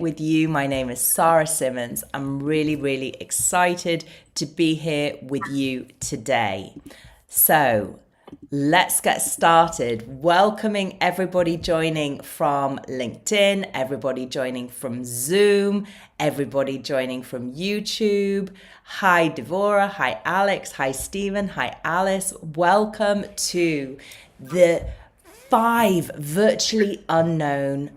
with you. My name is Sarah Simmons. I'm really, really excited to be here with you today. So let's get started. Welcoming everybody joining from LinkedIn, everybody joining from Zoom, everybody joining from YouTube. Hi, Devora. Hi, Alex. Hi, Stephen. Hi, Alice. Welcome to the 5 virtually unknown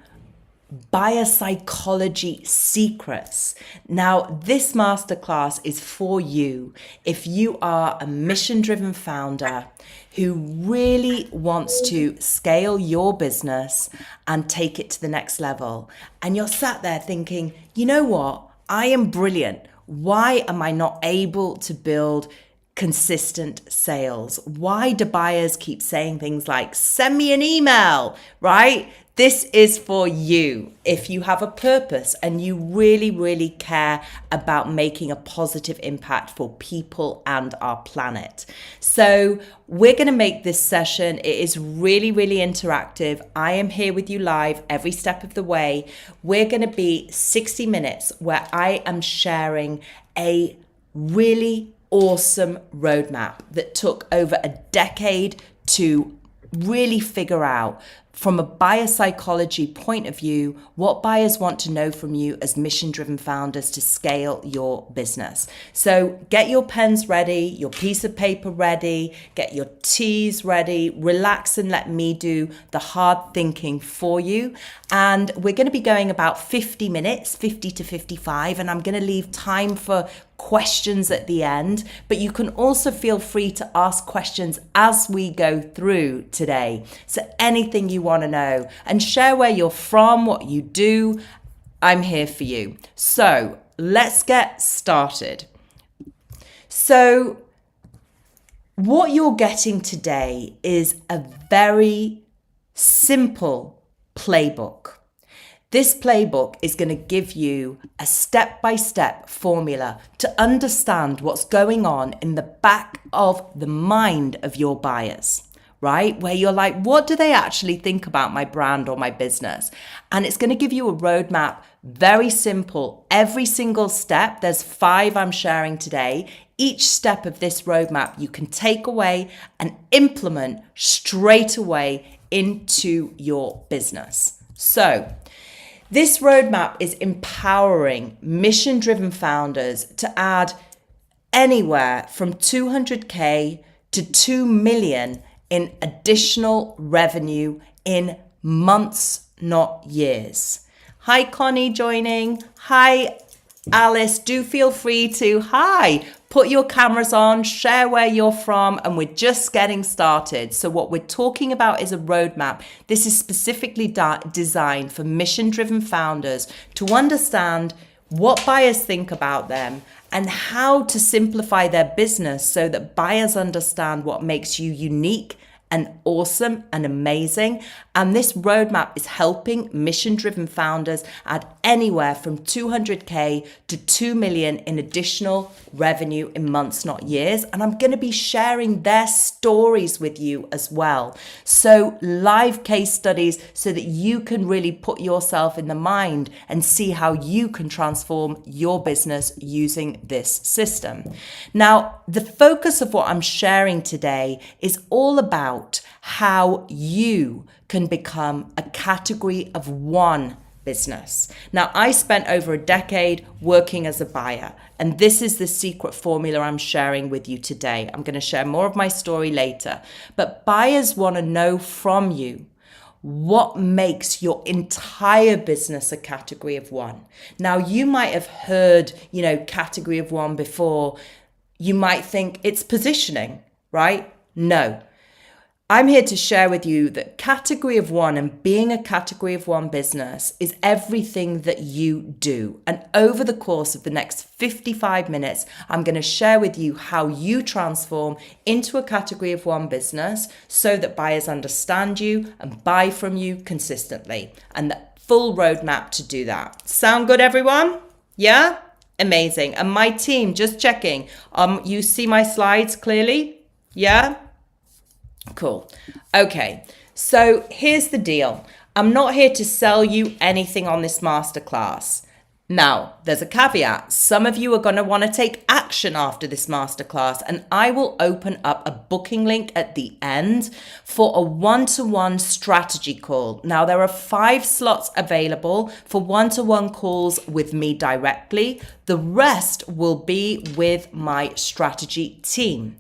buyer psychology secrets. Now, this masterclass is for you if you are a mission-driven founder who really wants to scale your business and take it to the next level. And you're sat there thinking, you know what? I am brilliant. Why am I not able to build consistent sales? Why do buyers keep saying things like, send me an email, right? This is for you if you have a purpose and you really, really care about making a positive impact for people and our planet. So we're going to make this session. It is really, really interactive. I am here with you live every step of the way. We're going to be 60 minutes where I am sharing a really awesome roadmap that took over a decade to really figure out, from a buyer psychology point of view, what buyers want to know from you as mission-driven founders to scale your business. So get your pens ready, your piece of paper ready, get your teas ready, relax and let me do the hard thinking for you. And we're going to be going about 50 minutes, 50 to 55, and I'm going to leave time for questions at the end, but you can also feel free to ask questions as we go through today. So anything you want to know, and share where you're from, what you do, I'm here for you. So let's get started. So what you're getting today is a very simple playbook. This playbook is going to give you a step-by-step formula to understand what's going on in the back of the mind of your buyers, right? Where you're like, what do they actually think about my brand or my business? And it's going to give you a roadmap, very simple. Every single step, there's 5 I'm sharing today. Each step of this roadmap you can take away and implement straight away into your business. So this roadmap is empowering mission-driven founders to add anywhere from 200K to 2 million in additional revenue in months, not years. Hi, Connie joining. Hi, Alice. Do feel free to, put your cameras on, share where you're from, and we're just getting started. So what we're talking about is a roadmap. This is specifically designed for mission-driven founders to understand what buyers think about them and how to simplify their business so that buyers understand what makes you unique and awesome and amazing. And this roadmap is helping mission-driven founders add anywhere from 200K to 2 million in additional revenue in months, not years. And I'm going to be sharing their stories with you as well. So live case studies so that you can really put yourself in the mind and see how you can transform your business using this system. Now, the focus of what I'm sharing today is all about how you can become a category of 1 business. Now, I spent over a decade working as a buyer, and this is the secret formula I'm sharing with you today. I'm going to share more of my story later, but buyers want to know from you what makes your entire business a category of 1. Now, you might have heard, category of 1 before. You might think it's positioning, right? No. I'm here to share with you that category of 1 and being a category of 1 business is everything that you do. And over the course of the next 55 minutes, I'm going to share with you how you transform into a category of 1 business so that buyers understand you and buy from you consistently, and the full roadmap to do that. Sound good, everyone? Yeah? Amazing. And my team, just checking, you see my slides clearly? Yeah? Cool. Okay, so here's the deal. I'm not here to sell you anything on this masterclass. Now, there's a caveat. Some of you are going to want to take action after this masterclass, and I will open up a booking link at the end for a one-to-one strategy call. Now, there are 5 slots available for one-to-one calls with me directly. The rest will be with my strategy team.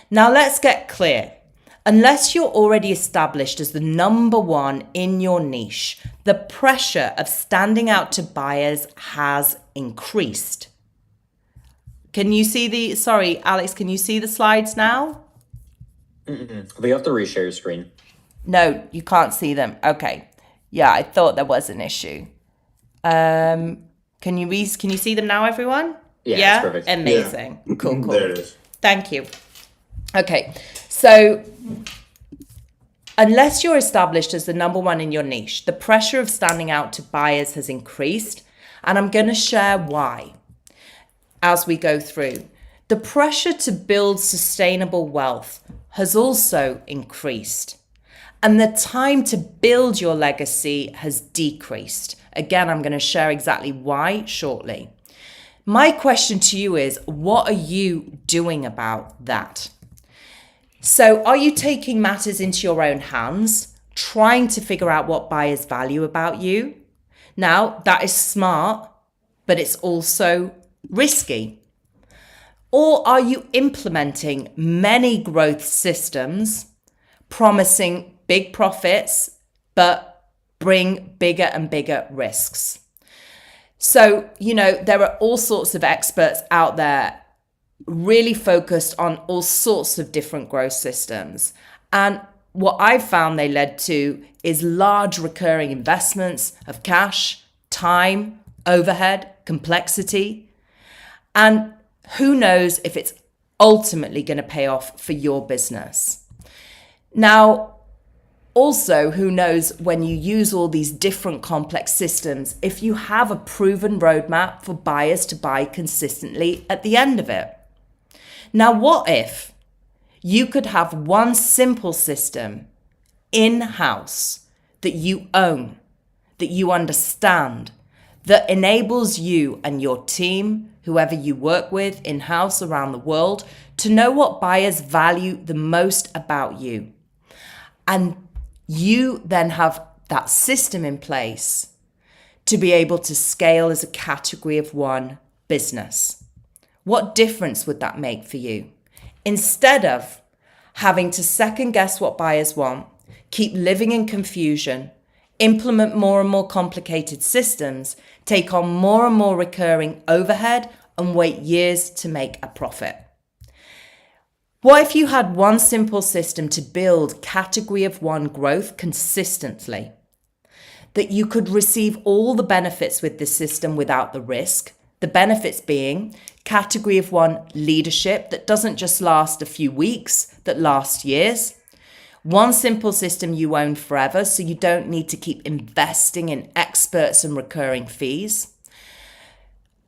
Now, let's get clear. Unless you're already established as the number one in your niche, the pressure of standing out to buyers has increased. Can you see sorry, Alex, can you see the slides now? But you have to reshare your screen. No, you can't see them. Okay. Yeah, I thought there was an issue. Can you see them now, everyone? Yeah, that's perfect. Amazing. Yeah. Cool. There it is. Thank you. Okay, so unless you're established as the number one in your niche, the pressure of standing out to buyers has increased, and I'm going to share why as we go through. The pressure to build sustainable wealth has also increased, and the time to build your legacy has decreased. Again, I'm going to share exactly why shortly. My question to you is, what are you doing about that? So are you taking matters into your own hands, trying to figure out what buyers value about you? Now, that is smart, but it's also risky. Or are you implementing many growth systems, promising big profits, but bring bigger and bigger risks? So, there are all sorts of experts out there really focused on all sorts of different growth systems. And what I've found they led to is large recurring investments of cash, time, overhead, complexity. And who knows if it's ultimately going to pay off for your business. Now, also, who knows when you use all these different complex systems, if you have a proven roadmap for buyers to buy consistently at the end of it. Now, what if you could have one simple system in-house that you own, that you understand, that enables you and your team, whoever you work with in-house around the world, to know what buyers value the most about you. And you then have that system in place to be able to scale as a category of one business. What difference would that make for you? Instead of having to second guess what buyers want, keep living in confusion, implement more and more complicated systems, take on more and more recurring overhead, and wait years to make a profit. What if you had one simple system to build category of one growth consistently? That you could receive all the benefits with this system without the risk. The benefits being category of one leadership that doesn't just last a few weeks, that lasts years. One simple system you own forever, so you don't need to keep investing in experts and recurring fees.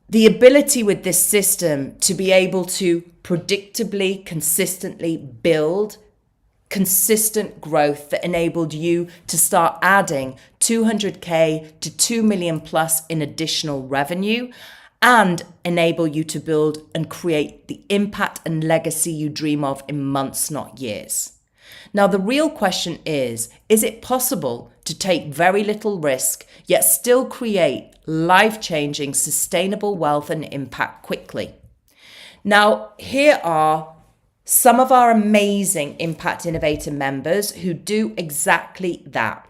The ability with this system to be able to predictably, consistently build consistent growth that enabled you to start adding 200K to 2 million plus in additional revenue, and enable you to build and create the impact and legacy you dream of in months, not years. Now, the real question is it possible to take very little risk, yet still create life-changing, sustainable wealth and impact quickly? Now, here are some of our amazing Impact Innovator members who do exactly that.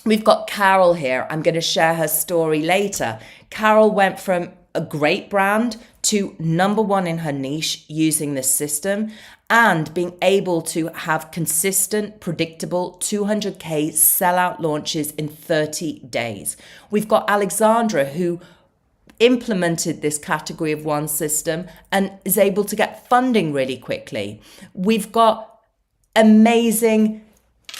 We've got Carol here. I'm going to share her story later. Carol went from a great brand to number one in her niche using this system and being able to have consistent, predictable 200K sellout launches in 30 days. We've got Alexandra, who implemented this category of one system and is able to get funding really quickly. We've got amazing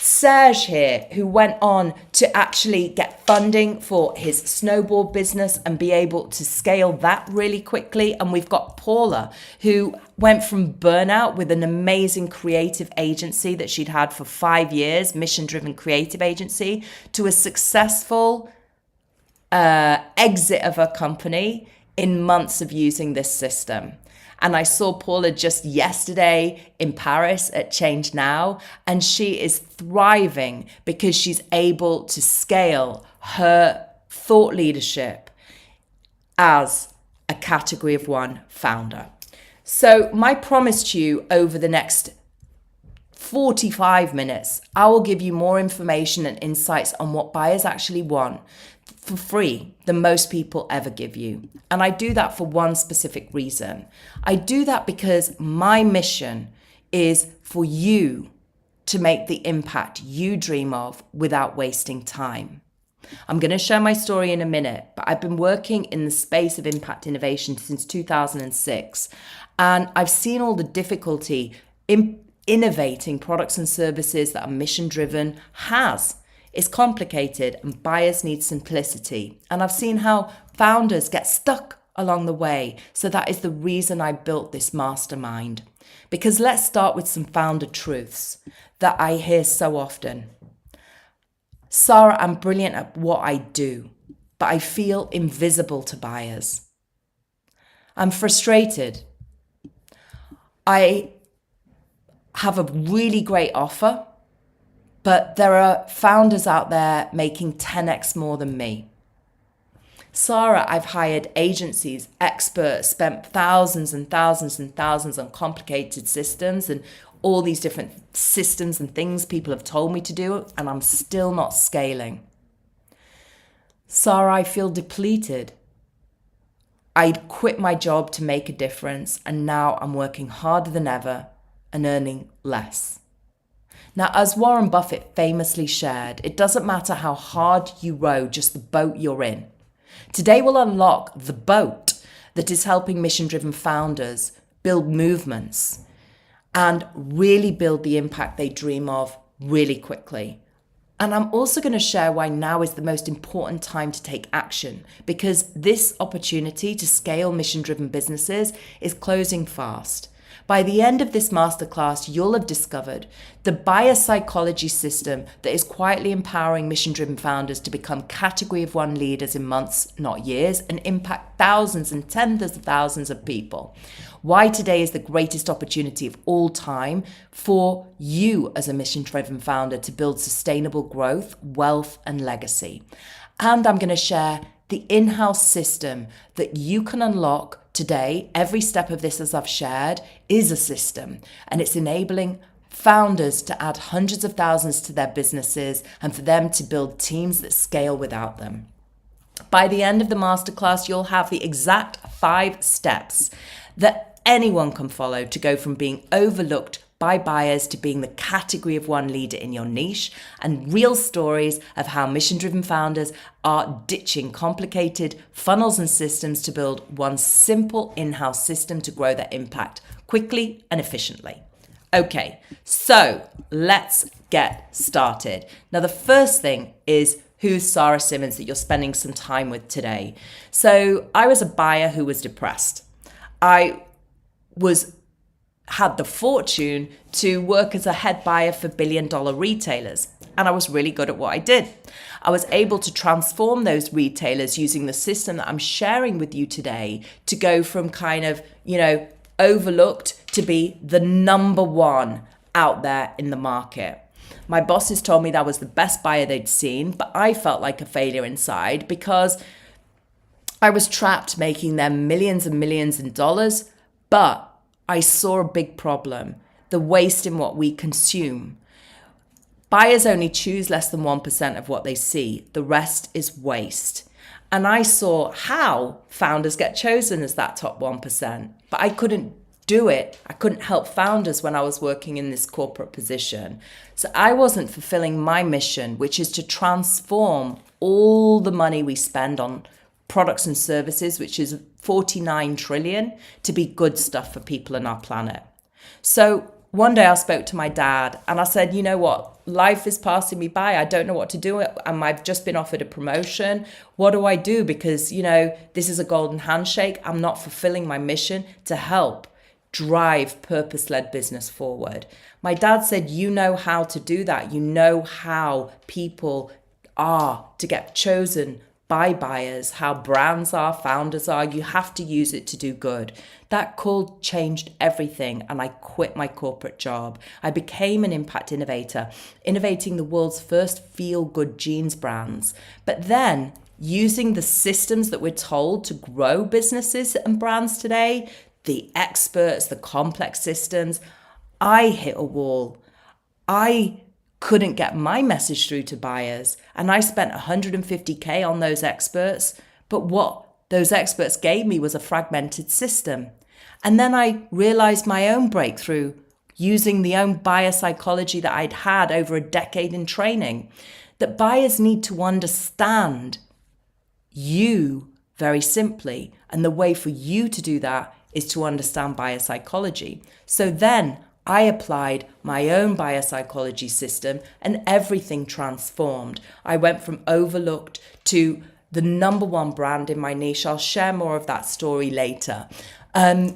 Serge here, who went on to actually get funding for his snowboard business and be able to scale that really quickly. And we've got Paula, who went from burnout with an amazing creative agency that she'd had for 5 years, mission-driven creative agency, to a successful exit of her company in months of using this system. And I saw Paula just yesterday in Paris at Change Now, and she is thriving because she's able to scale her thought leadership as a category of one founder. So my promise to you over the next 45 minutes, I will give you more information and insights on what buyers actually want for free than most people ever give you. And I do that for one specific reason. I do that because my mission is for you to make the impact you dream of without wasting time. I'm going to share my story in a minute, but I've been working in the space of impact innovation since 2006, and I've seen all the difficulty in innovating products and services that are mission driven has. It's complicated and buyers need simplicity. And I've seen how founders get stuck along the way. So that is the reason I built this mastermind. Because let's start with some founder truths that I hear so often. Sarah, I'm brilliant at what I do, but I feel invisible to buyers. I'm frustrated. I have a really great offer, but there are founders out there making 10x more than me. Sarah, I've hired agencies, experts, spent thousands and thousands and thousands on complicated systems and all these different systems and things people have told me to do, and I'm still not scaling. Sarah, I feel depleted. I'd quit my job to make a difference, and now I'm working harder than ever and earning less. Now, as Warren Buffett famously shared, it doesn't matter how hard you row, just the boat you're in. Today we'll unlock the boat that is helping mission-driven founders build movements and really build the impact they dream of really quickly. And I'm also going to share why now is the most important time to take action, because this opportunity to scale mission-driven businesses is closing fast. By the end of this masterclass, you'll have discovered the buyer psychology system that is quietly empowering mission-driven founders to become category of one leaders in months, not years, and impact thousands and tens of thousands of people. Why today is the greatest opportunity of all time for you as a mission-driven founder to build sustainable growth, wealth, and legacy. And I'm going to share the in-house system that you can unlock today. Every step of this, as I've shared, is a system, and it's enabling founders to add hundreds of thousands to their businesses and for them to build teams that scale without them. By the end of the masterclass, you'll have the exact 5 steps that anyone can follow to go from being overlooked by buyers to being the category of one leader in your niche, and real stories of how mission-driven founders are ditching complicated funnels and systems to build one simple in-house system to grow their impact quickly and efficiently. Okay, so let's get started. Now, the first thing is, who's Sarah Simmons that you're spending some time with today? So I was a buyer who was depressed. I had the fortune to work as a head buyer for billion-dollar retailers, and I was really good at what I did. I was able to transform those retailers using the system that I'm sharing with you today to go from kind of, overlooked to be the number one out there in the market. My bosses told me that was the best buyer they'd seen, but I felt like a failure inside because I was trapped making them millions and millions in dollars, but I saw a big problem, the waste in what we consume. Buyers only choose less than 1% of what they see. The rest is waste. And I saw how founders get chosen as that top 1%, but I couldn't do it. I couldn't help founders when I was working in this corporate position. So I wasn't fulfilling my mission, which is to transform all the money we spend on products and services, which is 49 trillion, to be good stuff for people on our planet. So one day I spoke to my dad and I said, you know what? Life is passing me by. I don't know what to do. I've just been offered a promotion. What do I do? Because, this is a golden handshake. I'm not fulfilling my mission to help drive purpose-led business forward. My dad said, you know how to do that. You know how people are to get chosen by buyers, how brands are, founders are. You have to use it to do good. That call changed everything, and I quit my corporate job. I became an impact innovator, innovating the world's first feel-good jeans brands. But then, using the systems that we're told to grow businesses and brands today, the experts, the complex systems, I hit a wall. I couldn't get my message through to buyers, and I spent 150K on those experts. But what those experts gave me was a fragmented system. And then I realized my own breakthrough using the own buyer psychology that I'd had over a decade in training, that buyers need to understand you very simply. And the way for you to do that is to understand buyer psychology. So then I applied my own buyer psychology system and everything transformed. I went from overlooked to the number one brand in my niche. I'll share more of that story later. And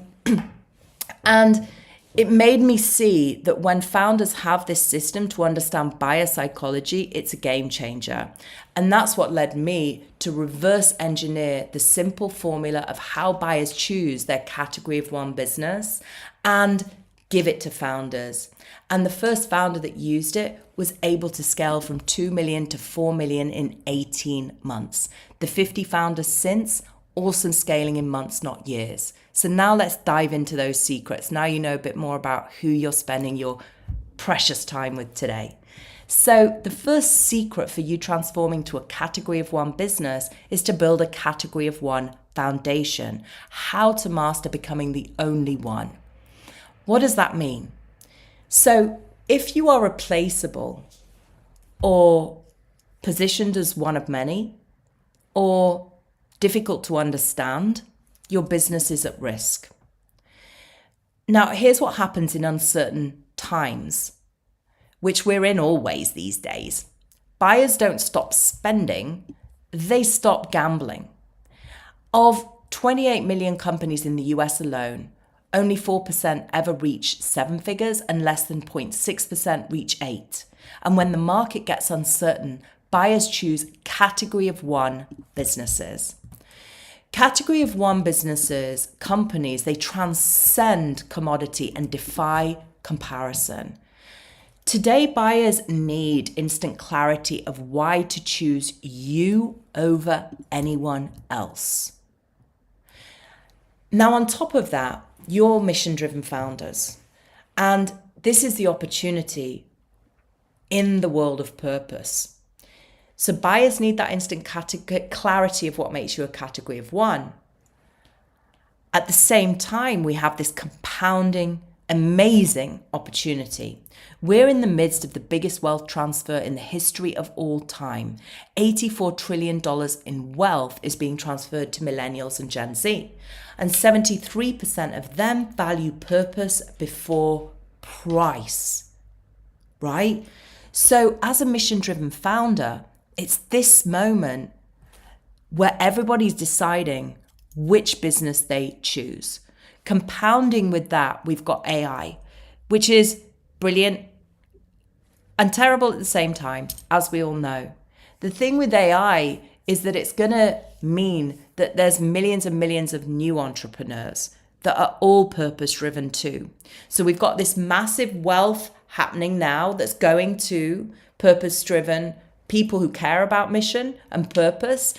it made me see that when founders have this system to understand buyer psychology, it's a game changer. And that's what led me to reverse engineer the simple formula of how buyers choose their category of one business and give it to founders. And the first founder that used it was able to scale from 2 million to 4 million in 18 months. The 50 founders since, also scaling in months, not years. So now let's dive into those secrets. Now you know a bit more about who you're spending your precious time with today. So the first secret for you transforming to a category of one business is to build a category of one foundation. How to master becoming the only one. What does that mean? So if you are replaceable or positioned as one of many or difficult to understand, your business is at risk. Now, here's what happens in uncertain times, which we're in always these days. Buyers don't stop spending, they stop gambling. Of 28 million companies in the US alone, only 4% ever reach 7 figures and less than 0.6% reach 8. And when the market gets uncertain, buyers choose category of one businesses. Category of one businesses, companies, they transcend commodity and defy comparison. Today, buyers need instant clarity of why to choose you over anyone else. Now, on top of that, you're mission-driven founders. And this is the opportunity in the world of purpose. So buyers need that instant clarity of what makes you a category of one. At the same time, we have this compounding, amazing opportunity. We're in the midst of the biggest wealth transfer in the history of all time. $84 trillion in wealth is being transferred to millennials and Gen Z. And 73% of them value purpose before price, right? So as a mission-driven founder, it's this moment where everybody's deciding which business they choose. Compounding with that, we've got AI, which is brilliant and terrible at the same time, as we all know. The thing with AI is that it's going to mean that there's millions and millions of new entrepreneurs that are all purpose-driven too. So we've got this massive wealth happening now that's going to purpose-driven people who care about mission and purpose.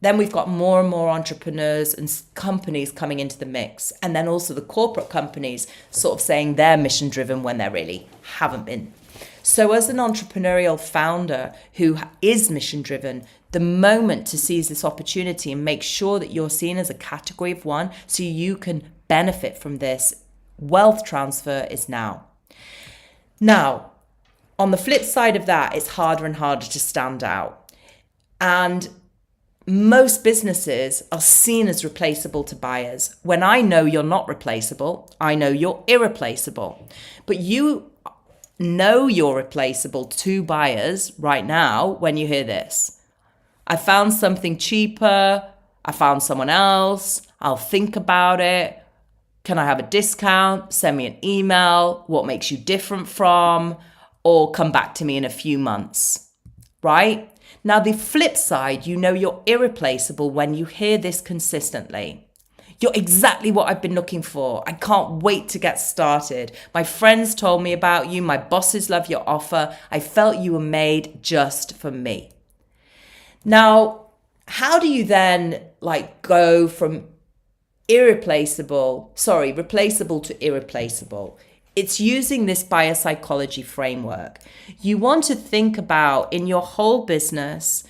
Then we've got more and more entrepreneurs and companies coming into the mix. And then also the corporate companies sort of saying they're mission driven when they really haven't been. So as an entrepreneurial founder who is mission driven, the moment to seize this opportunity and make sure that you're seen as a category of one so you can benefit from this wealth transfer is now. Now, on the flip side of that, it's harder and harder to stand out. And most businesses are seen as replaceable to buyers. When I know you're not replaceable, I know you're irreplaceable. But you know you're replaceable to buyers right now when you hear this. I found something cheaper. I found someone else. I'll think about it. Can I have a discount? Send me an email. What makes you different from? Or come back to me in a few months, right? Now, the flip side, you know you're irreplaceable when you hear this consistently. You're exactly what I've been looking for. I can't wait to get started. My friends told me about you. My bosses love your offer. I felt you were made just for me. Now, how do you then go from replaceable to irreplaceable? It's using this buyer psychology framework. You want to think about in your whole business,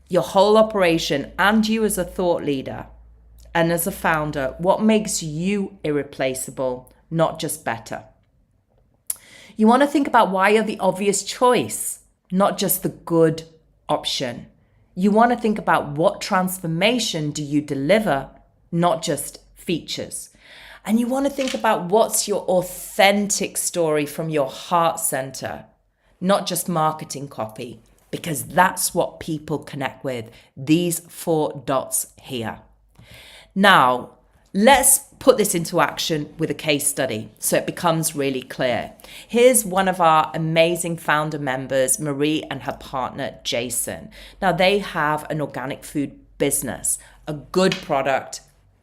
your whole operation, and you as a thought leader and as a founder, what makes you irreplaceable, not just better. You want to think about why you're the obvious choice, not just the good option. You want to think about what transformation do you deliver, not just features. And you want to think about what's your authentic story from your heart center, not just marketing copy, because that's what people connect with, these 4 dots here. Now, let's put this into action with a case study so it becomes really clear. Here's one of our amazing founder members, Marie, and her partner, Jason. Now, they have an organic food business, a good product,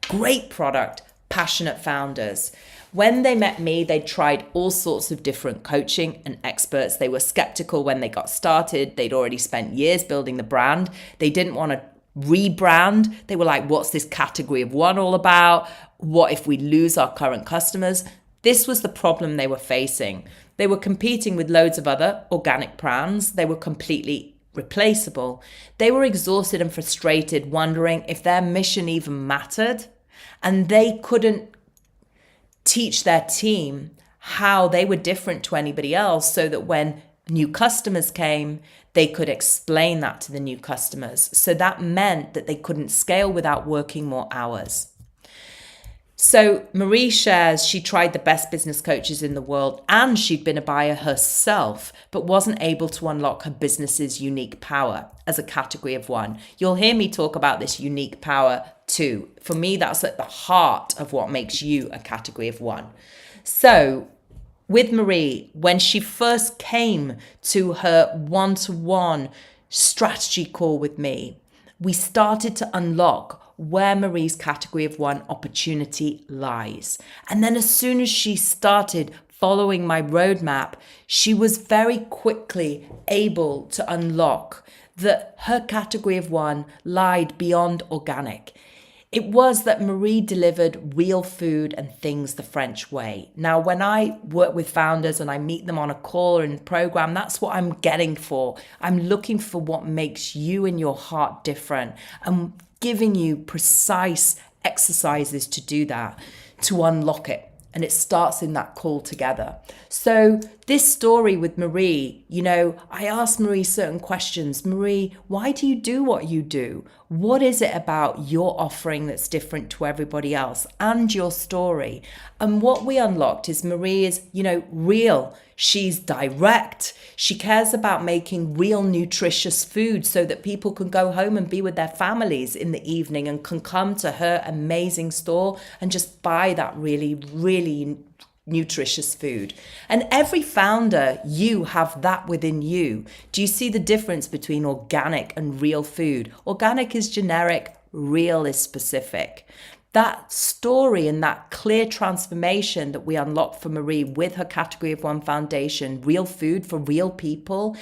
great product, passionate founders. When they met me, they tried all sorts of different coaching and experts. They were skeptical when they got started. They'd already spent years building the brand. They didn't want to rebrand. They were like, what's this category of one all about? What if we lose our current customers? This was the problem they were facing. They were competing with loads of other organic brands. They were completely replaceable. They were exhausted and frustrated, wondering if their mission even mattered. And they couldn't teach their team how they were different to anybody else so that when new customers came, they could explain that to the new customers. So that meant that they couldn't scale without working more hours. So Marie shares she tried the best business coaches in the world and she'd been a buyer herself, but wasn't able to unlock her business's unique power as a category of one. You'll hear me talk about this unique power too. For me, that's at the heart of what makes you a category of one. So with Marie, when she first came to her one-to-one strategy call with me, we started to unlock where Marie's category of one opportunity lies. And then as soon as she started following my roadmap, she was very quickly able to unlock that her category of one lied beyond organic. It was that Marie delivered real food and things the French way. Now, when I work with founders and I meet them on a call or in a program, that's what I'm getting for. I'm looking for what makes you and your heart different. I'm giving you precise exercises to do that, to unlock it. And it starts in that call together. So this story with Marie, I asked Marie certain questions. Marie, why do you do what you do? What is it about your offering that's different to everybody else and your story? And what we unlocked is Marie is, real. She's direct. She cares about making real nutritious food so that people can go home and be with their families in the evening and can come to her amazing store and just buy that really, really nutritious food. And every founder, you have that within you. Do you see the difference between organic and real food? Organic is generic, real is specific. That story and that clear transformation that we unlocked for Marie with her category of one foundation, real food for real people,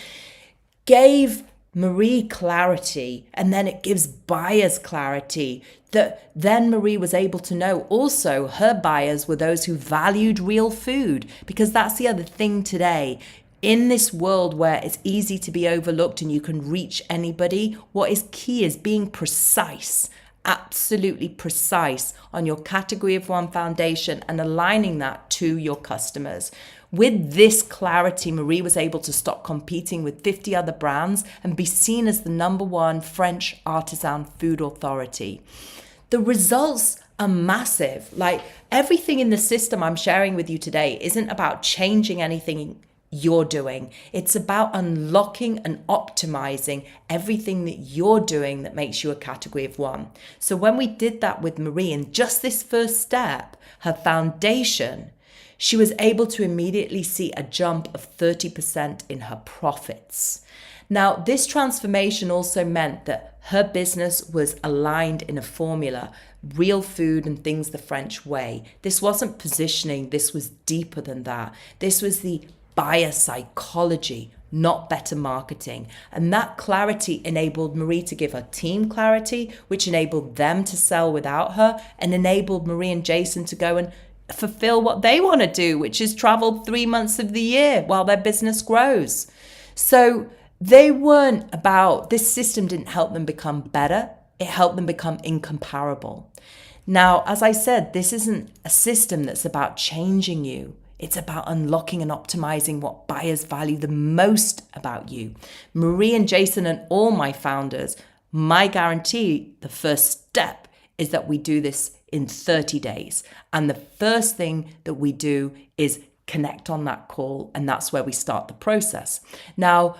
gave Marie clarity, and then it gives buyers clarity that then Marie was able to know also her buyers were those who valued real food, because that's the other thing today. In this world where it's easy to be overlooked and you can reach anybody, what is key is being precise, absolutely precise on your category of one foundation and aligning that to your customers. With this clarity, Marie was able to stop competing with 50 other brands and be seen as the #1 French artisan food authority. The results are massive. Like, everything in the system I'm sharing with you today isn't about changing anything you're doing. It's about unlocking and optimizing everything that you're doing that makes you a category of one. So when we did that with Marie, in just this first step, her foundation, she was able to immediately see a jump of 30% in her profits. Now, this transformation also meant that her business was aligned in a formula, real food and things the French way. This wasn't positioning, this was deeper than that. This was the buyer psychology, not better marketing. And that clarity enabled Marie to give her team clarity, which enabled them to sell without her, and enabled Marie and Jason to go and fulfill what they want to do, which is travel 3 months of the year while their business grows. So they weren't about, this system didn't help them become better, it helped them become incomparable. Now, as I said, this isn't a system that's about changing you. It's about unlocking and optimizing what buyers value the most about you. Marie and Jason and all my founders, my guarantee, the first step is that we do this in 30 days. And the first thing that we do is connect on that call, and that's where we start the process. Now,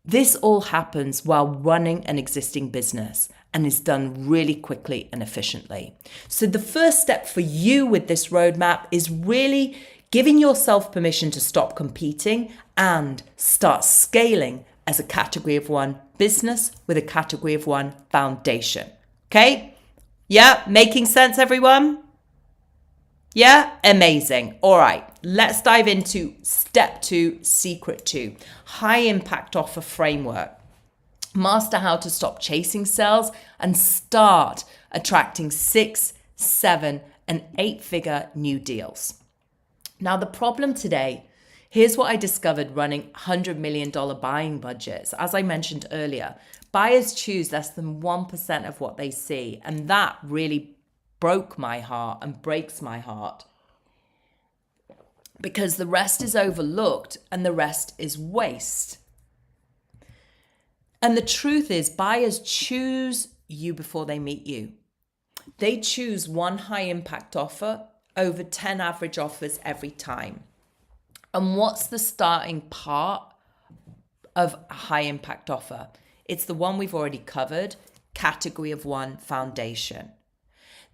this all happens while running an existing business and is done really quickly and efficiently. So the first step for you with this roadmap is really giving yourself permission to stop competing and start scaling as a category of one business with a category of one foundation. Okay? Yeah, making sense, everyone? Yeah, amazing. All right, let's dive into step 2, secret 2, high impact offer framework. Master how to stop chasing sales and start attracting 6, 7, and 8-figure new deals. Now, the problem today, here's what I discovered running $100 million buying budgets. As I mentioned earlier, buyers choose less than 1% of what they see. And that really broke my heart and breaks my heart, because the rest is overlooked and the rest is waste. And the truth is, buyers choose you before they meet you. They choose one high impact offer over 10 average offers every time. And what's the starting part of a high impact offer? It's the one we've already covered, category of one foundation.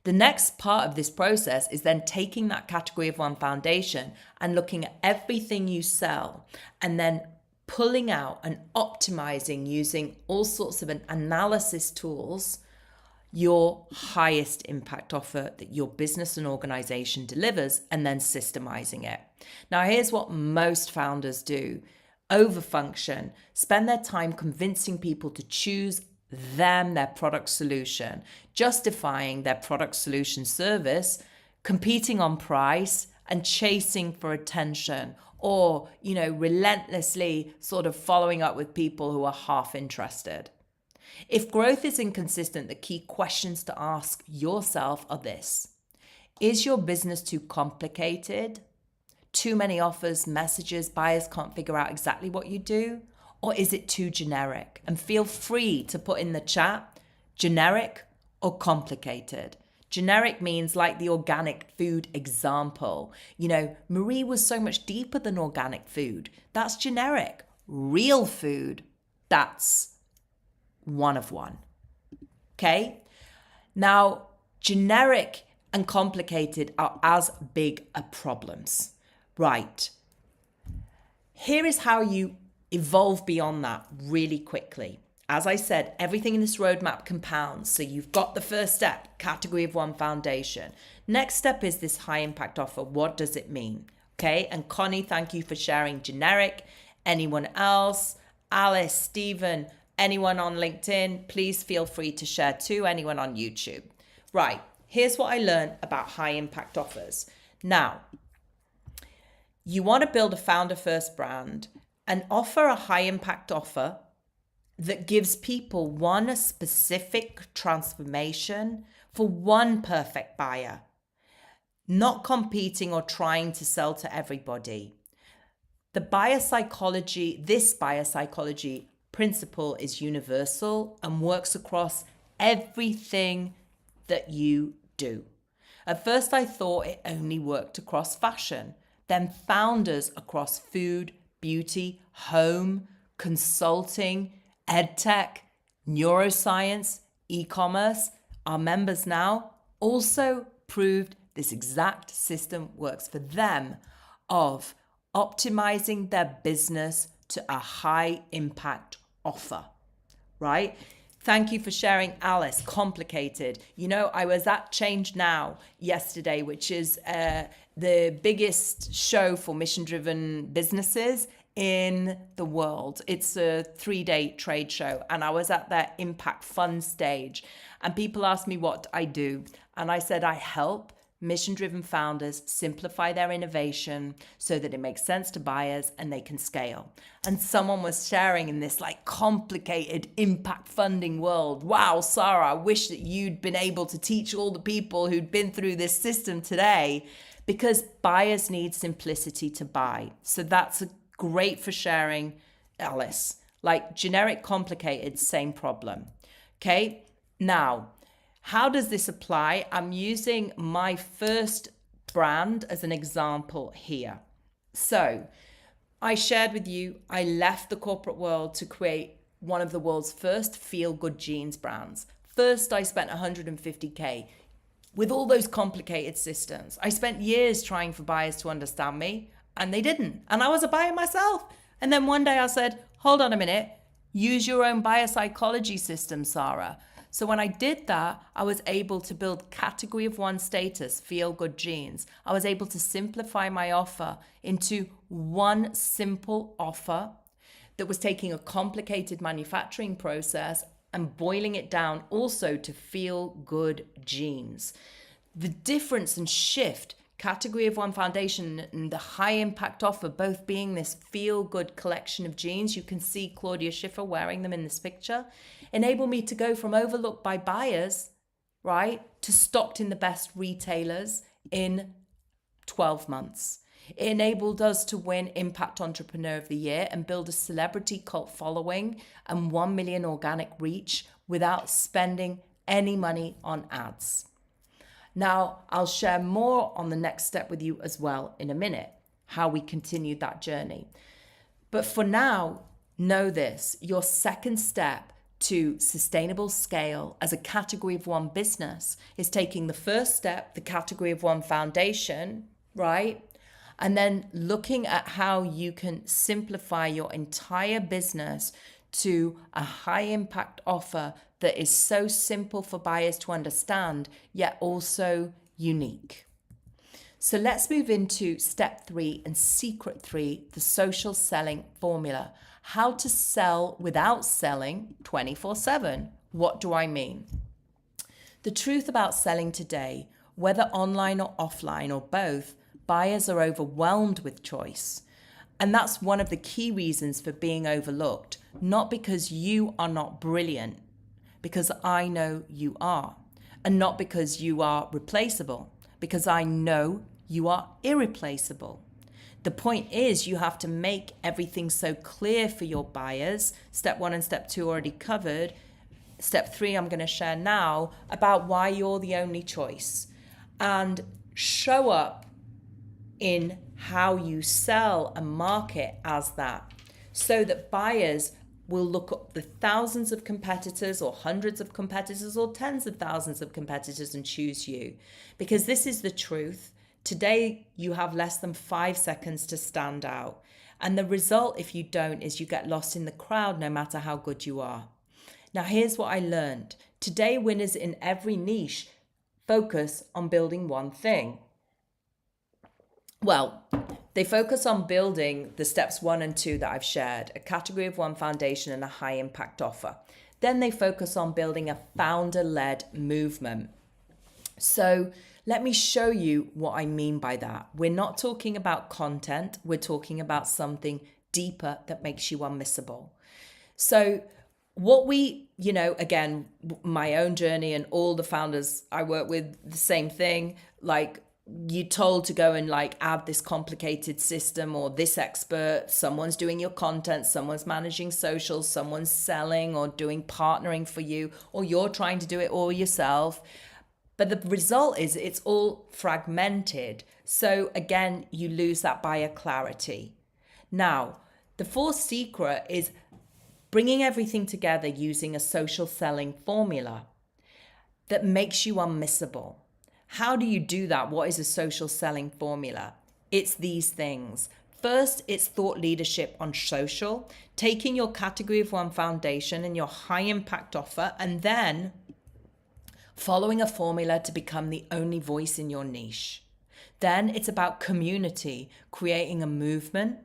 The next part of this process is then taking that category of one foundation and looking at everything you sell and then pulling out and optimizing using all sorts of analysis tools your highest impact offer that your business and organization delivers, and then systemizing it. Now, here's what most founders do: overfunction, spend their time convincing people to choose them, their product solution, justifying their product solution service, competing on price, and chasing for attention, or, relentlessly sort of following up with people who are half interested. If growth is inconsistent, the key questions to ask yourself are this: is your business too complicated? Too many offers, messages, buyers can't figure out exactly what you do? Or is it too generic? And feel free to put in the chat, generic or complicated. Generic means like the organic food example. Marie was so much deeper than organic food. That's generic. Real food, that's one of one. Okay? Now, generic and complicated are as big a problems. Right. Here is how you evolve beyond that really quickly. As I said, everything in this roadmap compounds. So you've got the first step, category of one foundation. Next step is this high impact offer. What does it mean? Okay. And Connie, thank you for sharing generic. Anyone else? Alice, Stephen, anyone on LinkedIn, please feel free to share too. Anyone on YouTube. Right. Here's what I learned about high impact offers. Now, you want to build a founder first brand and offer a high impact offer that gives people one specific transformation for one perfect buyer, not competing or trying to sell to everybody. This buyer psychology principle is universal and works across everything that you do. At first, I thought it only worked across fashion, then founders across food, beauty, home, consulting, edtech, neuroscience, e-commerce, our members now also proved this exact system works for them of optimizing their business to a high impact offer, right? Thank you for sharing, Alice. Complicated. You know, I was at Change Now yesterday, which is the biggest show for mission-driven businesses in the world. It's a 3-day trade show, and I was at their Impact Fund stage. And people asked me what I do, and I said I help mission-driven founders simplify their innovation so that it makes sense to buyers and they can scale. And someone was sharing in this like complicated impact funding world. Wow, Sarah, I wish that you'd been able to teach all the people who'd been through this system today, because buyers need simplicity to buy. So that's great for sharing, Alice. Like generic complicated, same problem. Okay, now, how does this apply? I'm using my first brand as an example here. So I shared with you, I left the corporate world to create one of the world's first feel-good jeans brands. First, I spent 150K with all those complicated systems. I spent years trying for buyers to understand me, and they didn't. And I was a buyer myself. And then one day I said, hold on a minute, use your own buyer psychology system, Sarah. So when I did that, I was able to build category of one status, feel good jeans. I was able to simplify my offer into one simple offer that was taking a complicated manufacturing process and boiling it down also to feel good jeans. The difference and shift, category of one foundation and the high impact offer both being this feel good collection of jeans, you can see Claudia Schiffer wearing them in this picture, enable me to go from overlooked by buyers, right, to stocked in the best retailers in 12 months. It enabled us to win Impact Entrepreneur of the Year and build a celebrity cult following and 1 million organic reach without spending any money on ads. Now, I'll share more on the next step with you as well in a minute, how we continued that journey. But for now, know this, your second step to sustainable scale as a category of one business is taking the first step, the category of one foundation, right? And then looking at how you can simplify your entire business to a high impact offer that is so simple for buyers to understand, yet also unique. So let's move into step 3 and secret 3, the social selling formula. How to sell without selling 24/7. What do I mean? The truth about selling today, whether online or offline or both, buyers are overwhelmed with choice. And that's one of the key reasons for being overlooked, not because you are not brilliant, because I know you are, and not because you are replaceable, because I know you are irreplaceable. The point is you have to make everything so clear for your buyers. Step 1 and step 2 already covered. Step 3 I'm going to share now about why you're the only choice. And show up in how you sell and market as that, so that buyers will look up the thousands of competitors or hundreds of competitors or tens of thousands of competitors and choose you. Because this is the truth. Today, you have less than 5 seconds to stand out. And the result, if you don't, is you get lost in the crowd no matter how good you are. Now, here's what I learned. Today, winners in every niche focus on building one thing. Well, they focus on building the steps 1 and 2 that I've shared, a category of one foundation and a high impact offer. Then they focus on building a founder-led movement. So let me show you what I mean by that. We're not talking about content. We're talking about something deeper that makes you unmissable. So what we, again, my own journey and all the founders I work with, the same thing, like you're told to go and like add this complicated system or this expert, someone's doing your content, someone's managing socials, someone's selling or doing partnering for you, or you're trying to do it all yourself. But the result is it's all fragmented. So again, you lose that buyer clarity. Now, the fourth secret is bringing everything together using a social selling formula that makes you unmissable. How do you do that? What is a social selling formula? It's these things. First, it's thought leadership on social, taking your category of one foundation and your high impact offer, and then following a formula to become the only voice in your niche. Then it's about community, creating a movement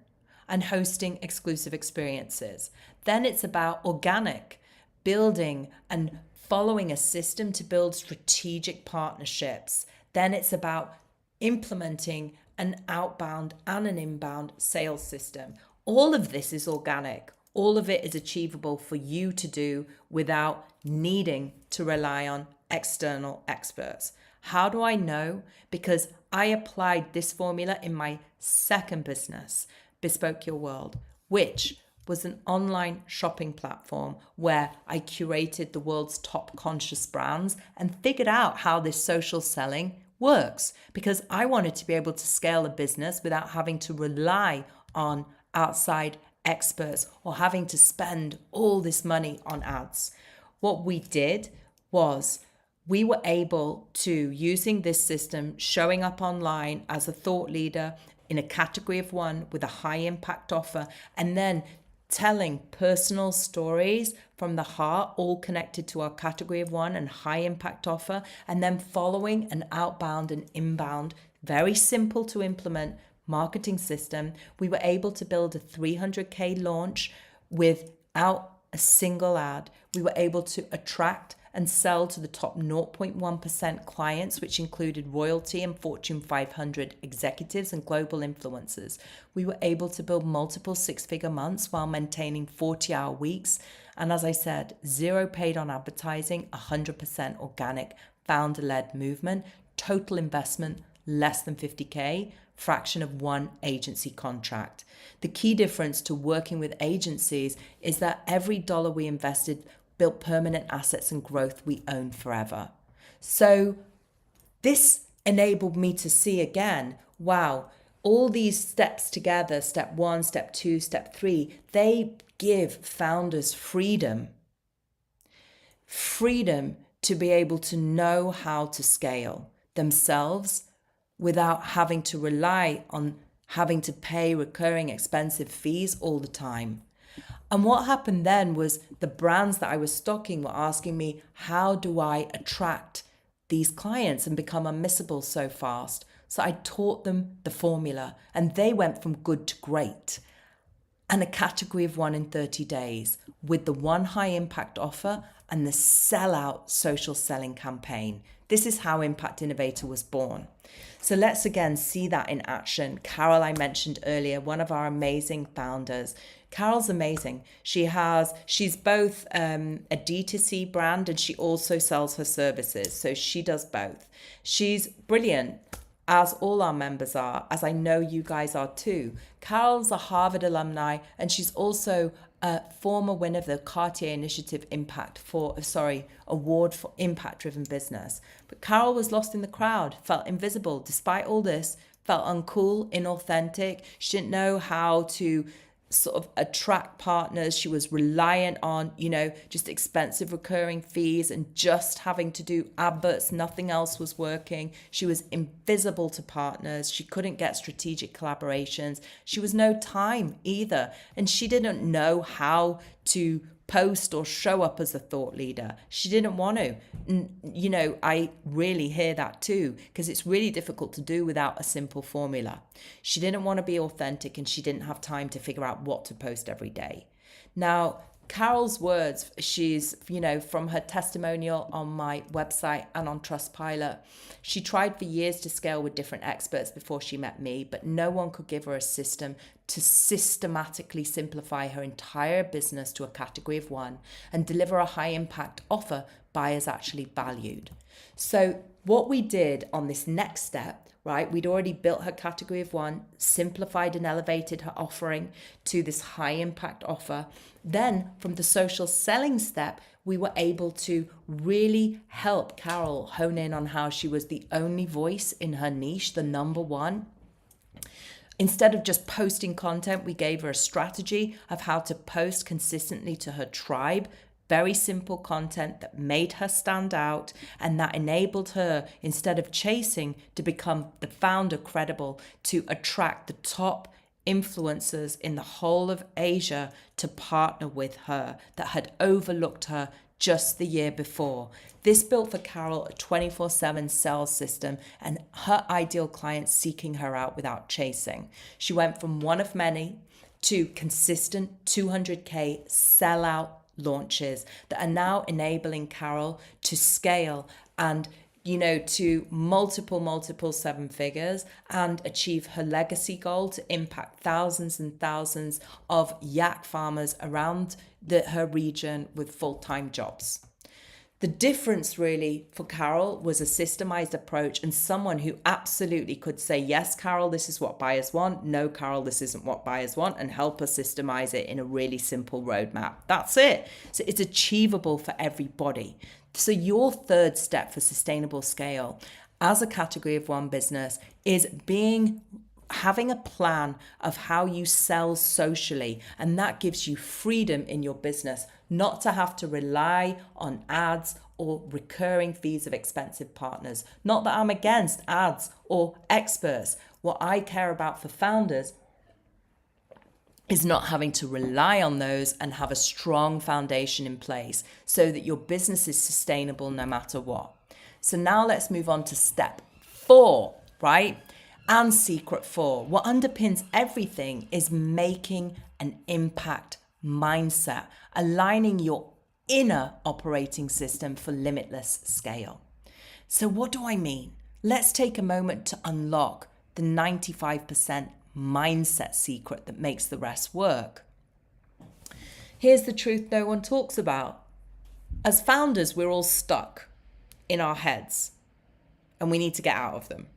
and hosting exclusive experiences. Then it's about organic, building and following a system to build strategic partnerships. Then it's about implementing an outbound and an inbound sales system. All of this is organic. All of it is achievable for you to do without needing to rely on external experts. How do I know? Because I applied this formula in my second business, Bespoke Your World, which was an online shopping platform where I curated the world's top conscious brands and figured out how this social selling works, because I wanted to be able to scale a business without having to rely on outside experts or having to spend all this money on ads. What we did was we were able to, using this system, showing up online as a thought leader in a category of one with a high impact offer, and then telling personal stories from the heart, all connected to our category of one and high impact offer, and then following an outbound and inbound, very simple to implement marketing system. We were able to build a 300K launch without a single ad. We were able to attract and sell to the top 0.1% clients, which included royalty and Fortune 500 executives and global influencers. We were able to build multiple six-figure months while maintaining 40-hour weeks. And as I said, zero paid on advertising, 100% organic, founder-led movement, total investment less than 50K, fraction of one agency contract. The key difference to working with agencies is that every dollar we invested built permanent assets and growth we own forever. So this enabled me to see again, wow, all these steps together, step one, step two, step three, they give founders freedom to be able to know how to scale themselves without having to rely on having to pay recurring expensive fees all the time. And what happened then was the brands that I was stocking were asking me, how do I attract these clients and become unmissable so fast? So I taught them the formula, and they went from good to great. And a category of one in 30 days with the one high impact offer and the sellout social selling campaign. This is how Impact Innovator was born. So let's again see that in action. Carol, I mentioned earlier, one of our amazing founders. Carol's amazing. She's both a D2C brand and she also sells her services. So she does both. She's brilliant, as all our members are, as I know you guys are too. Carol's a Harvard alumni, and she's also a former winner of the Cartier Initiative Award for Impact-Driven Business. But Carol was lost in the crowd, felt invisible. Despite all this, felt uncool, inauthentic. She didn't know how to sort of attract partners. She was reliant on, just expensive recurring fees and just having to do adverts. Nothing else was working. She was invisible to partners. She couldn't get strategic collaborations. She was no time either. And she didn't know how to post or show up as a thought leader. She didn't want to. And, I really hear that too, because it's really difficult to do without a simple formula. She didn't want to be authentic, and she didn't have time to figure out what to post every day. Now, Carol's words, she's, from her testimonial on my website and on Trustpilot, she tried for years to scale with different experts before she met me, but no one could give her a system to systematically simplify her entire business to a category of one and deliver a high impact offer buyers actually valued. So what we did on this next step, right? We'd already built her category of one, simplified and elevated her offering to this high impact offer. Then from the social selling step, we were able to really help Carol hone in on how she was the only voice in her niche, the number one. Instead of just posting content, we gave her a strategy of how to post consistently to her tribe. Very simple content that made her stand out and that enabled her, instead of chasing, to become the founder credible, to attract the top influencers in the whole of Asia to partner with her that had overlooked her just the year before. This built for Carol a 24/7 sales system and her ideal clients seeking her out without chasing. She went from one of many to consistent 200K sellout launches that are now enabling Carol to scale and to multiple seven figures and achieve her legacy goal to impact thousands and thousands of yak farmers around her region with full-time jobs. The difference really for Carol was a systemized approach and someone who absolutely could say, yes, Carol, this is what buyers want. No, Carol, this isn't what buyers want, and help us systemize it in a really simple roadmap. That's it. So it's achievable for everybody. So your third step for sustainable scale as a category of one business is having a plan of how you sell socially, and that gives you freedom in your business not to have to rely on ads or recurring fees of expensive partners. Not that I'm against ads or experts. What I care about for founders is not having to rely on those and have a strong foundation in place so that your business is sustainable no matter what. So now let's move on to step 4, right? And secret 4. What underpins everything is making an impact mindset, aligning your inner operating system for limitless scale. So what do I mean? Let's take a moment to unlock the 95% mindset secret that makes the rest work. Here's the truth no one talks about. As founders, we're all stuck in our heads and we need to get out of them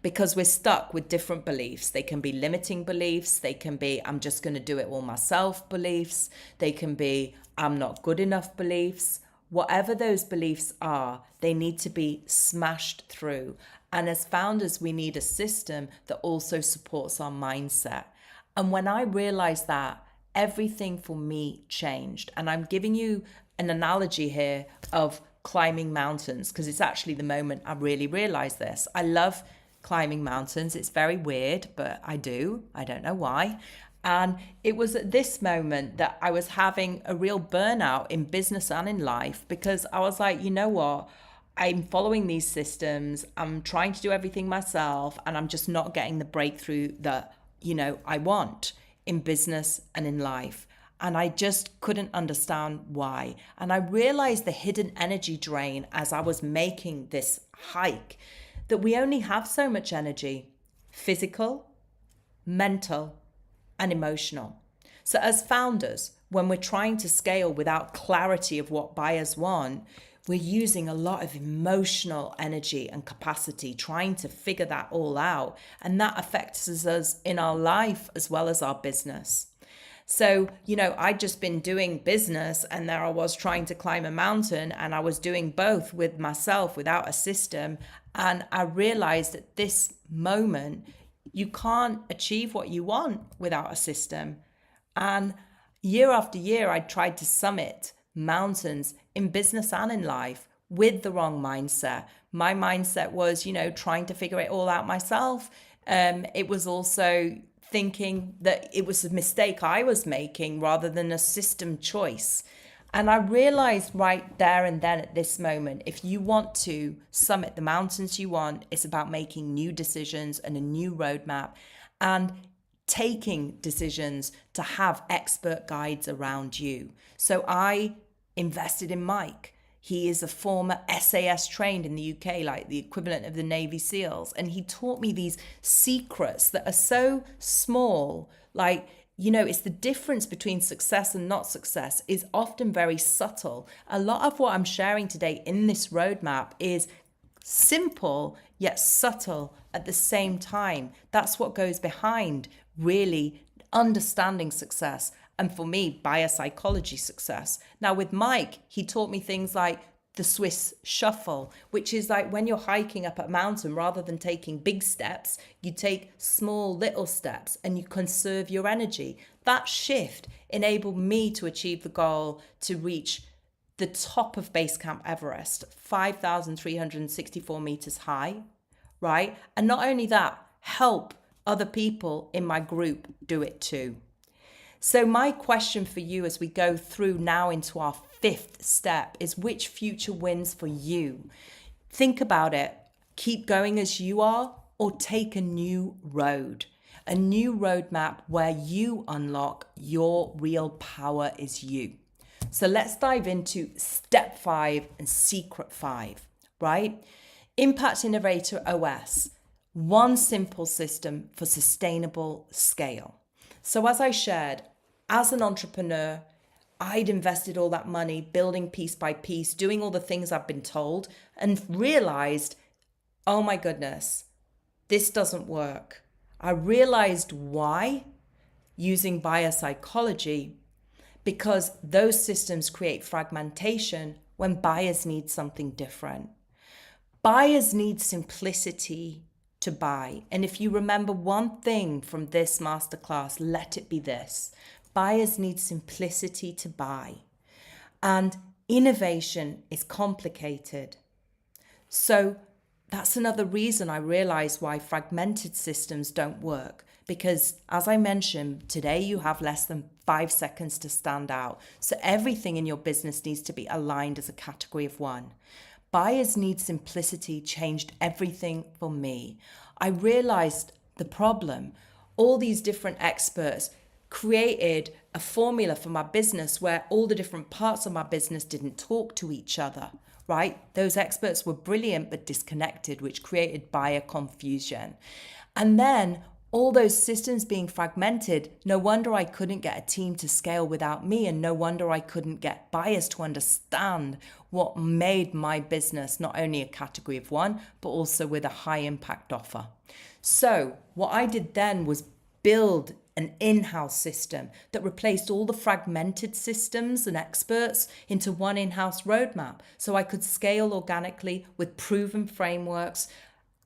because we're stuck with different beliefs. They can be limiting beliefs. They can be, I'm just going to do it all myself beliefs. They can be, I'm not good enough beliefs. Whatever those beliefs are, they need to be smashed through. And as founders, we need a system that also supports our mindset. And when I realized that, everything for me changed. And I'm giving you an analogy here of climbing mountains because it's actually the moment I really realized this. I love climbing mountains. It's very weird, but I do. I don't know why. And it was at this moment that I was having a real burnout in business and in life because I was like, you know what? I'm following these systems. I'm trying to do everything myself and I'm just not getting the breakthrough that, I want in business and in life. And I just couldn't understand why. And I realized the hidden energy drain as I was making this hike, that we only have so much energy, physical, mental, and emotional. So as founders, when we're trying to scale without clarity of what buyers want, we're using a lot of emotional energy and capacity trying to figure that all out. And that affects us in our life as well as our business. So, I'd just been doing business and there I was trying to climb a mountain and I was doing both with myself without a system. And I realized at this moment, you can't achieve what you want without a system. And year after year, I tried to summit mountains in business and in life with the wrong mindset. My mindset was, trying to figure it all out myself. It was also thinking that it was a mistake I was making rather than a system choice. And I realized right there and then at this moment, if you want to summit the mountains you want, it's about making new decisions and a new roadmap and taking decisions to have expert guides around you. So I invested in Mike. He is a former SAS trained in the UK, like the equivalent of the Navy SEALs. And he taught me these secrets that are so small, like, it's the difference between success and not success is often very subtle. A lot of what I'm sharing today in this roadmap is simple yet subtle at the same time. That's what goes behind really understanding success. And for me, biopsychology success. Now with Mike, he taught me things like the Swiss shuffle, which is like when you're hiking up a mountain, rather than taking big steps, you take small little steps and you conserve your energy. That shift enabled me to achieve the goal to reach the top of Base Camp Everest, 5,364 meters high, right? And not only that, help other people in my group do it too. So my question for you as we go through now into our fifth step is, which future wins for you? Think about it. Keep going as you are, or take a new roadmap where you unlock your real power is you. So let's dive into step 5 and secret 5, right? Impact Innovator OS, one simple system for sustainable scale. So as I shared, as an entrepreneur, I'd invested all that money building piece by piece, doing all the things I've been told, and realized, oh my goodness, this doesn't work. I realized why using biopsychology, because those systems create fragmentation when buyers need something different. Buyers need simplicity to buy. And if you remember one thing from this masterclass, let it be this: buyers need simplicity to buy. And innovation is complicated. So that's another reason I realized why fragmented systems don't work. Because as I mentioned, today you have less than 5 seconds to stand out. So everything in your business needs to be aligned as a category of one. Buyers need simplicity changed everything for me. I realized the problem. All these different experts created a formula for my business where all the different parts of my business didn't talk to each other, right? Those experts were brilliant but disconnected, which created buyer confusion. And then all those systems being fragmented, no wonder I couldn't get a team to scale without me, and no wonder I couldn't get buyers to understand what made my business not only a category of one, but also with a high impact offer. So what I did then was build an in-house system that replaced all the fragmented systems and experts into one in-house roadmap, so I could scale organically with proven frameworks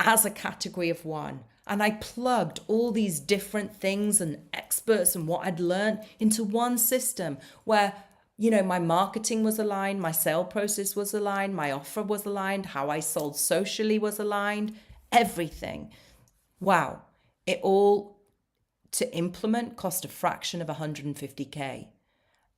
as a category of one. And I plugged all these different things and experts and what I'd learned into one system where, my marketing was aligned, my sale process was aligned, my offer was aligned, how I sold socially was aligned, everything. Wow. It all to implement cost a fraction of 150K.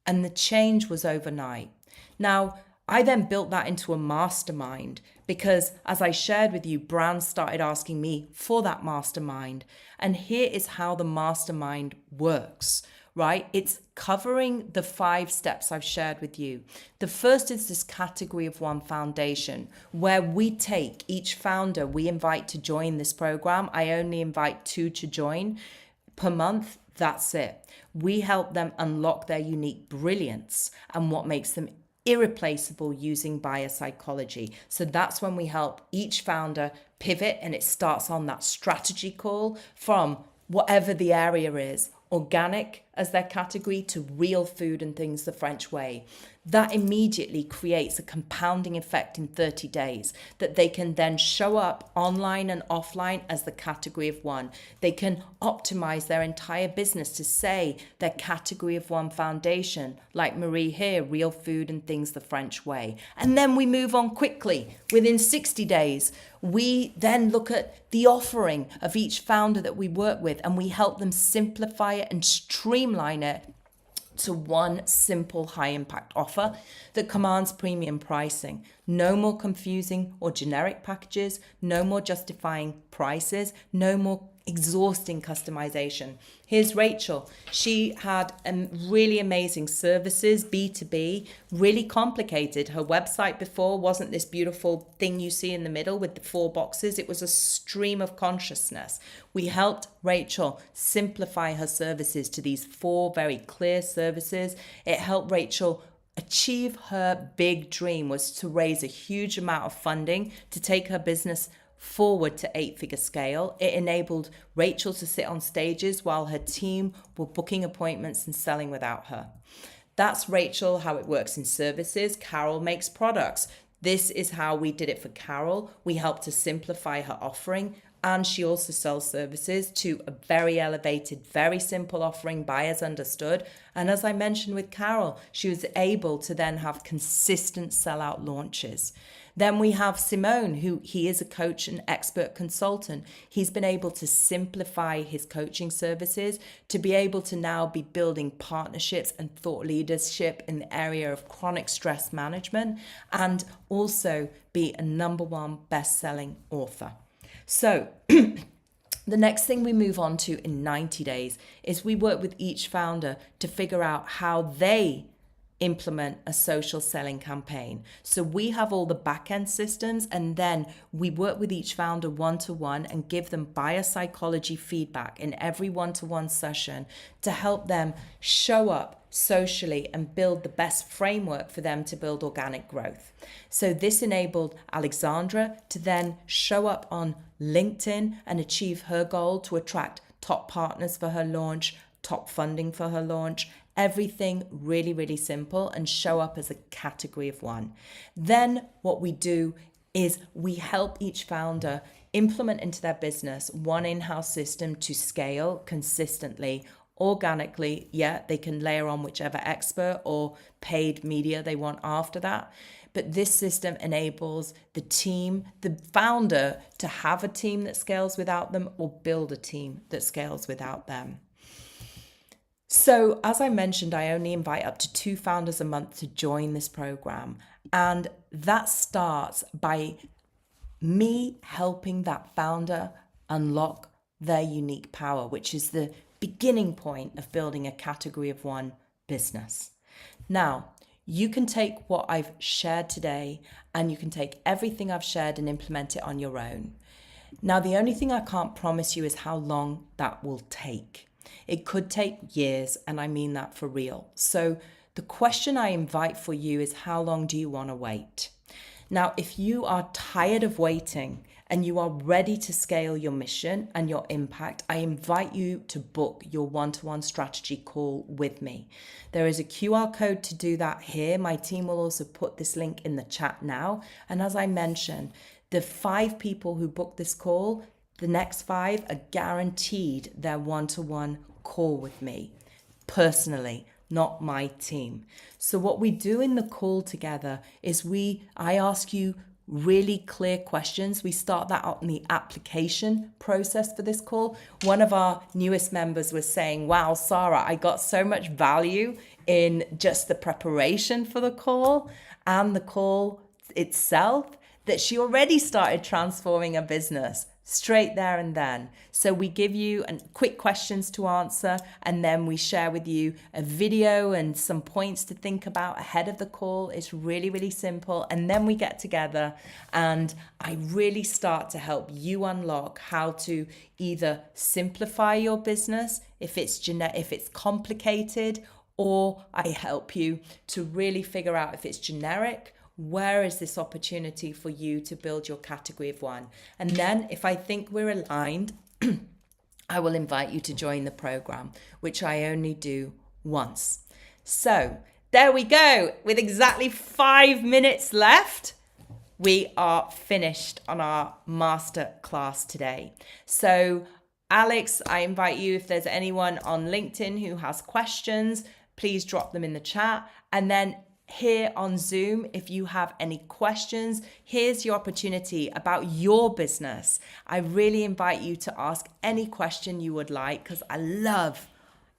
And the change was overnight. Now, I then built that into a mastermind because, as I shared with you, brands started asking me for that mastermind. And here is how the mastermind works, right? It's covering the 5 steps I've shared with you. The first is this category of one foundation, where we take each founder we invite to join this program. I only invite 2 to join per month. That's it. We help them unlock their unique brilliance and what makes them irreplaceable using biopsychology. So that's when we help each founder pivot, and it starts on that strategy call from whatever the area is, organic as their category to real food and things the French way. That immediately creates a compounding effect in 30 days that they can then show up online and offline as the category of one. They can optimize their entire business to say their category of one foundation, like Marie here, real food and things the French way. And then we move on quickly. Within 60 days, we then look at the offering of each founder that we work with, and we help them simplify it and streamline it to one simple high impact offer that commands premium pricing. No more confusing or generic packages, no more justifying prices, no more exhausting customization. Here's Rachel. She had really amazing services, B2B, really complicated. Her website before wasn't this beautiful thing you see in the middle with the 4 boxes. It was a stream of consciousness. We helped Rachel simplify her services to these 4 very clear services. It helped Rachel achieve her big dream was to raise a huge amount of funding to take her business forward to 8-figure scale. It enabled Rachel to sit on stages while her team were booking appointments and selling without her. That's Rachel, how it works in services. Carol makes products. This is how we did it for Carol. We helped to simplify her offering, and she also sells services to a very elevated, very simple offering, buyers understood. And as I mentioned with Carol, she was able to then have consistent sellout launches. Then we have Simone, who he is a coach and expert consultant. He's been able to simplify his coaching services to be able to now be building partnerships and thought leadership in the area of chronic stress management, and also be a #1 best-selling author. So the next thing we move on to in 90 days is we work with each founder to figure out how they implement a social selling campaign. So we have all the back end systems, and then we work with each founder one-to-one and give them buyer psychology feedback in every one-to-one session to help them show up socially and build the best framework for them to build organic growth. So this enabled Alexandra to then show up on LinkedIn and achieve her goal to attract top partners for her launch, top funding for her launch, everything really, really simple, and show up as a category of one. Then what we do is we help each founder implement into their business one in-house system to scale consistently, organically. Yeah, they can layer on whichever expert or paid media they want after that. But this system enables the team, the founder, to have a team that scales without them or build a team that scales without them. So as I mentioned, I only invite up to 2 founders a month to join this program. And that starts by me helping that founder unlock their unique power, which is the beginning point of building a category of one business. Now, you can take what I've shared today and you can take everything I've shared and implement it on your own. Now, the only thing I can't promise you is how long that will take. It could take years, and I mean that for real. So the question I invite for you is, how long do you want to wait? Now, if you are tired of waiting and you are ready to scale your mission and your impact, I invite you to book your one-to-one strategy call with me. There is a QR code to do that here. My team will also put this link in the chat now. And as I mentioned, the 5 people who book this call, the next 5 are guaranteed their one-to-one call with me personally, not my team. So what we do in the call together is I ask you really clear questions. We start that out in the application process for this call. One of our newest members was saying, wow, Sarah, I got so much value in just the preparation for the call and the call itself that she already started transforming her business straight there and then. So we give you quick questions to answer, and then we share with you a video and some points to think about ahead of the call. It's really, really simple. And then we get together and I really start to help you unlock how to either simplify your business if it's complicated, or I help you to really figure out if it's generic. Where is this opportunity for you to build your category of one? And then if I think we're aligned, I will invite you to join the program, which I only do once. So there we go. With exactly 5 minutes left, we are finished on our master class today. So Alex, I invite you, if there's anyone on LinkedIn who has questions, please drop them in the chat. And then here on Zoom, if you have any questions, here's your opportunity about your business. I really invite you to ask any question you would like, because I love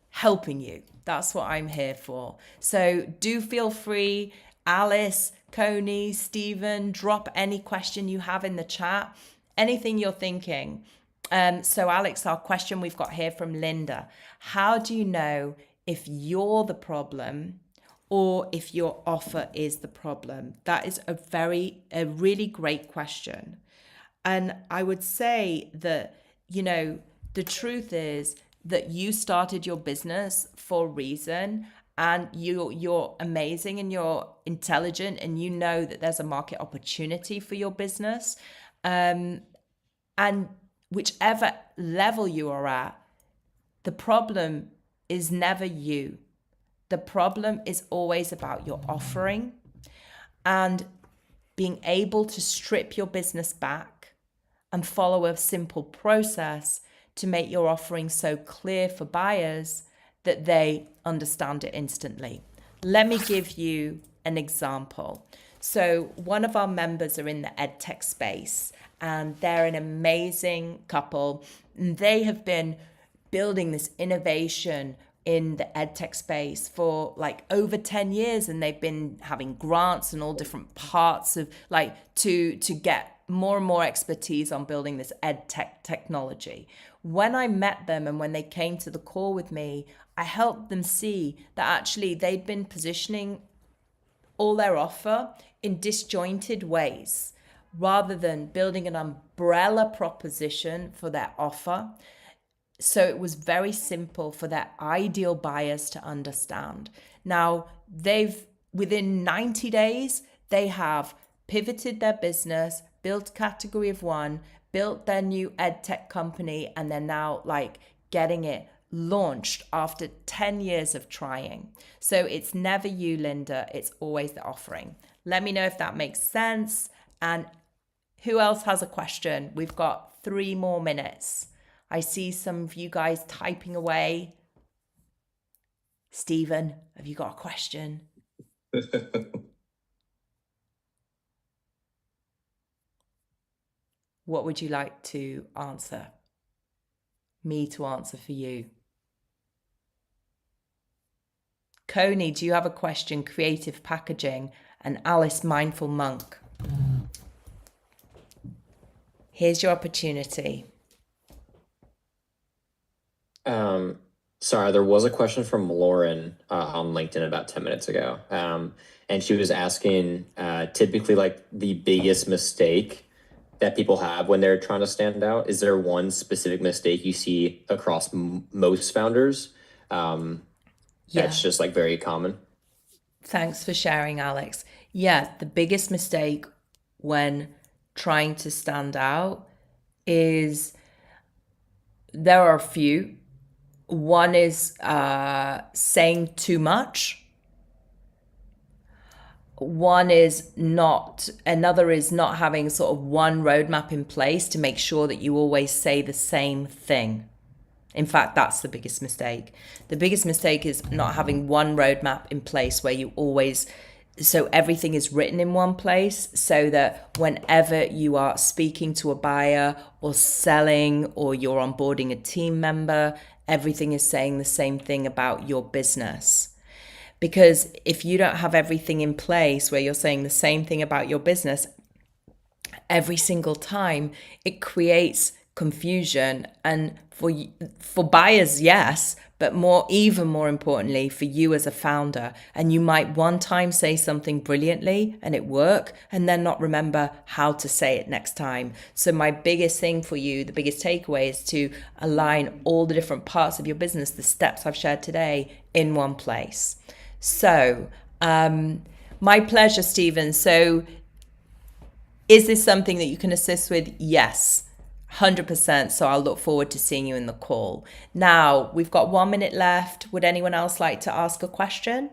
helping you. That's what I'm here for. So do feel free, Alice, Coney, Stephen, drop any question you have in the chat, anything you're thinking. So Alex, our question we've got here from Linda: how do you know if you're the problem or if your offer is the problem? That is a really great question. And I would say that, the truth is that you started your business for a reason, and you're amazing and you're intelligent and you know that there's a market opportunity for your business, and whichever level you are at, the problem is never you. The problem is always about your offering, and being able to strip your business back and follow a simple process to make your offering so clear for buyers that they understand it instantly. Let me give you an example. So one of our members are in the edtech space, and they're an amazing couple. They have been building this innovation in the edtech space for like over 10 years, and they've been having grants and all different parts of like to get more and more expertise on building this edtech technology. When I met them and when they came to the call with me, I helped them see that actually they'd been positioning all their offer in disjointed ways rather than building an umbrella proposition for their offer. So it was very simple for their ideal buyers to understand. Now, within 90 days, they have pivoted their business, built category of one, built their new edtech company, and they're now like getting it launched after 10 years of trying. So it's never you, Linda. It's always the offering. Let me know if that makes sense. And who else has a question? We've got 3 more minutes. I see some of you guys typing away. Stephen, have you got a question? What would you like to answer? Me to answer for you. Coney, do you have a question? Creative Packaging, and Alice Mindful Monk. Here's your opportunity. Sorry, there was a question from Lauren on LinkedIn about 10 minutes ago. And she was asking typically like the biggest mistake that people have when they're trying to stand out. Is there one specific mistake you see across most founders that's just like very common? Thanks for sharing, Alex. Yeah, the biggest mistake when trying to stand out is there are a few. One is saying too much. One is not, another is not having sort of one roadmap in place to make sure that you always say the same thing. In fact, that's the biggest mistake. The biggest mistake is not having one roadmap in place where you always, so everything is written in one place so that whenever you are speaking to a buyer or selling or you're onboarding a team member, everything is saying the same thing about your business. Because if you don't have everything in place where you're saying the same thing about your business every single time, it creates confusion. And for buyers, yes, but even more importantly for you as a founder. And you might one time say something brilliantly and it work, and then not remember how to say it next time. So my biggest thing for you, the biggest takeaway, is to align all the different parts of your business, the steps I've shared today, in one place. So my pleasure, Stephen. So is this something that you can assist with? Yes. 100%. So I'll look forward to seeing you in the call. Now, we've got 1 minute left. Would anyone else like to ask a question?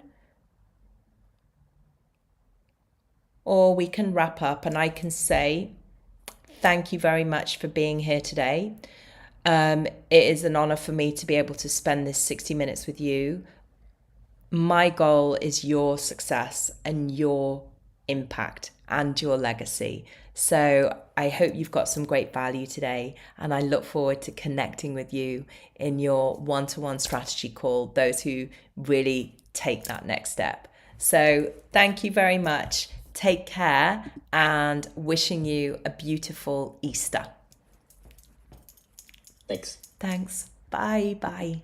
Or we can wrap up and I can say thank you very much for being here today. It is an honor for me to be able to spend this 60 minutes with you. My goal is your success and your impact and your legacy. So I hope you've got some great value today, and I look forward to connecting with you in your one-to-one strategy call, those who really take that next step. So thank you very much. Take care, and wishing you a beautiful Easter. Thanks. Thanks. Bye. Bye.